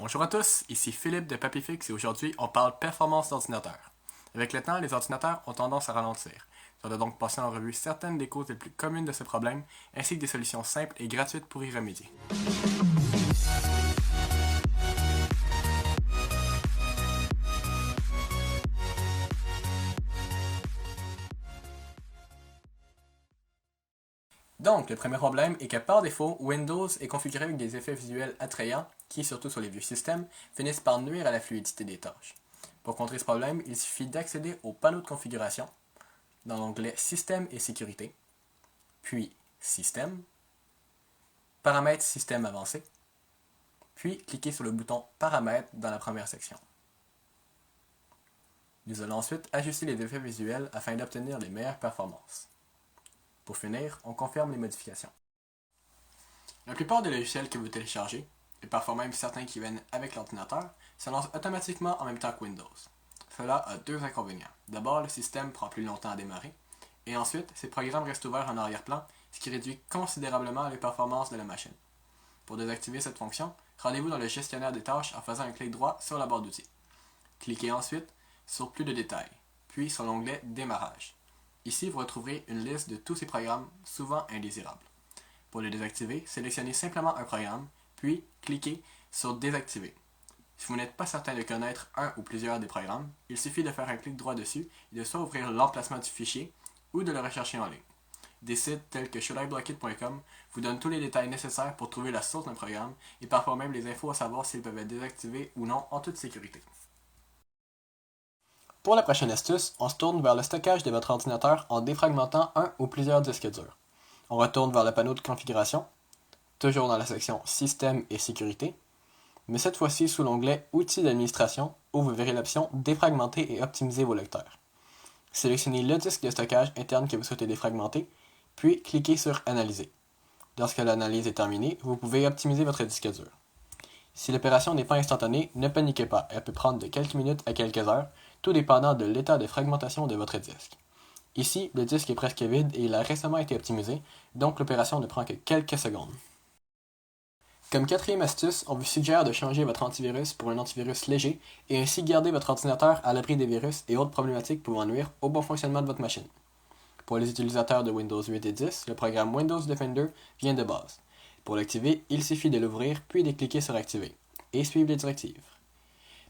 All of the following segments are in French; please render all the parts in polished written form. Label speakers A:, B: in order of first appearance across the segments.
A: Bonjour à tous, ici Philippe de Papifix et aujourd'hui on parle performance d'ordinateur. Avec le temps, les ordinateurs ont tendance à ralentir. On doit donc passer en revue certaines des causes les plus communes de ce problème, ainsi que des solutions simples et gratuites pour y remédier. Donc, le premier problème est que par défaut, Windows est configuré avec des effets visuels attrayants qui, surtout sur les vieux systèmes, finissent par nuire à la fluidité des tâches. Pour contrer ce problème, il suffit d'accéder au panneau de configuration, dans l'onglet Système et sécurité, puis Système, Paramètres système avancé, puis cliquer sur le bouton Paramètres dans la première section. Nous allons ensuite ajuster les effets visuels afin d'obtenir les meilleures performances. Pour finir, on confirme les modifications. La plupart des logiciels que vous téléchargez, et parfois même certains qui viennent avec l'ordinateur, se lancent automatiquement en même temps que Windows. Cela a deux inconvénients. D'abord, le système prend plus longtemps à démarrer, et ensuite, ces programmes restent ouverts en arrière-plan, ce qui réduit considérablement les performances de la machine. Pour désactiver cette fonction, rendez-vous dans le gestionnaire des tâches en faisant un clic droit sur la barre d'outils. Cliquez ensuite sur Plus de détails, puis sur l'onglet Démarrage. Ici, vous retrouverez une liste de tous ces programmes, souvent indésirables. Pour les désactiver, sélectionnez simplement un programme, puis cliquez sur Désactiver. Si vous n'êtes pas certain de connaître un ou plusieurs des programmes, il suffit de faire un clic droit dessus et de soit ouvrir l'emplacement du fichier ou de le rechercher en ligne. Des sites tels que shouldiblockit.com vous donnent tous les détails nécessaires pour trouver la source d'un programme et parfois même les infos à savoir s'ils peuvent être désactivés ou non en toute sécurité. Pour la prochaine astuce, on se tourne vers le stockage de votre ordinateur en défragmentant un ou plusieurs disques durs. On retourne vers le panneau de configuration, toujours dans la section Système et sécurité, mais cette fois-ci sous l'onglet Outils d'administration où vous verrez l'option Défragmenter et optimiser vos lecteurs. Sélectionnez le disque de stockage interne que vous souhaitez défragmenter, puis cliquez sur Analyser. Lorsque l'analyse est terminée, vous pouvez optimiser votre disque dur. Si l'opération n'est pas instantanée, ne paniquez pas, elle peut prendre de quelques minutes à quelques heures, tout dépendant de l'état de fragmentation de votre disque. Ici, le disque est presque vide et il a récemment été optimisé, donc l'opération ne prend que quelques secondes. Comme quatrième astuce, on vous suggère de changer votre antivirus pour un antivirus léger et ainsi garder votre ordinateur à l'abri des virus et autres problématiques pouvant nuire au bon fonctionnement de votre machine. Pour les utilisateurs de Windows 8 et 10, le programme Windows Defender vient de base. Pour l'activer, il suffit de l'ouvrir puis de cliquer sur Activer et suivre les directives.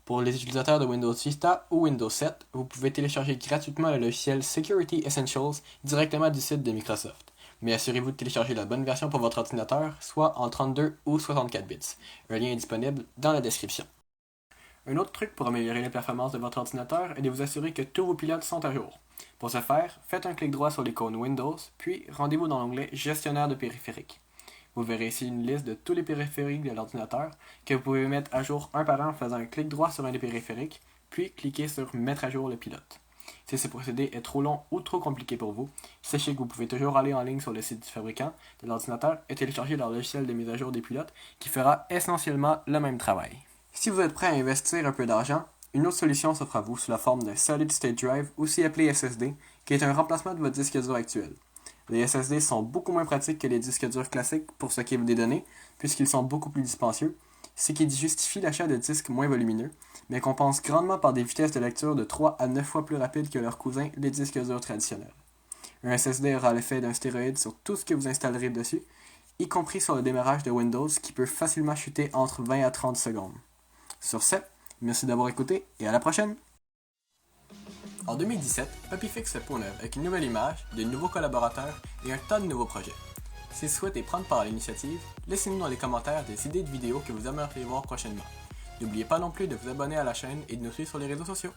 A: Pour les utilisateurs de Windows Vista ou Windows 7, vous pouvez télécharger gratuitement le logiciel Security Essentials directement du site de Microsoft. Mais assurez-vous de télécharger la bonne version pour votre ordinateur, soit en 32 ou 64 bits. Un lien est disponible dans la description. Un autre truc pour améliorer les performances de votre ordinateur est de vous assurer que tous vos pilotes sont à jour. Pour ce faire, faites un clic droit sur l'icône Windows, puis rendez-vous dans l'onglet Gestionnaire de périphériques. Vous verrez ici une liste de tous les périphériques de l'ordinateur que vous pouvez mettre à jour un par un en faisant un clic droit sur un des périphériques, puis cliquez sur Mettre à jour le pilote. Si ce procédé est trop long ou trop compliqué pour vous, sachez que vous pouvez toujours aller en ligne sur le site du fabricant de l'ordinateur et télécharger leur logiciel de mise à jour des pilotes qui fera essentiellement le même travail. Si vous êtes prêt à investir un peu d'argent, une autre solution s'offre à vous sous la forme d'un Solid State Drive, aussi appelé SSD, qui est un remplacement de votre disque dur actuel. Les SSD sont beaucoup moins pratiques que les disques durs classiques pour stocker des données, puisqu'ils sont beaucoup plus dispendieux, ce qui justifie l'achat de disques moins volumineux, mais compense grandement par des vitesses de lecture de 3 à 9 fois plus rapides que leurs cousins, les disques durs traditionnels. Un SSD aura l'effet d'un stéroïde sur tout ce que vous installerez dessus, y compris sur le démarrage de Windows qui peut facilement chuter entre 20 à 30 secondes. Sur ce, merci d'avoir écouté et à la prochaine! En 2017, Papifix fait peau neuve avec une nouvelle image, de nouveaux collaborateurs et un tas de nouveaux projets. Si vous souhaitez prendre part à l'initiative, laissez-nous dans les commentaires des idées de vidéos que vous aimeriez voir prochainement. N'oubliez pas non plus de vous abonner à la chaîne et de nous suivre sur les réseaux sociaux.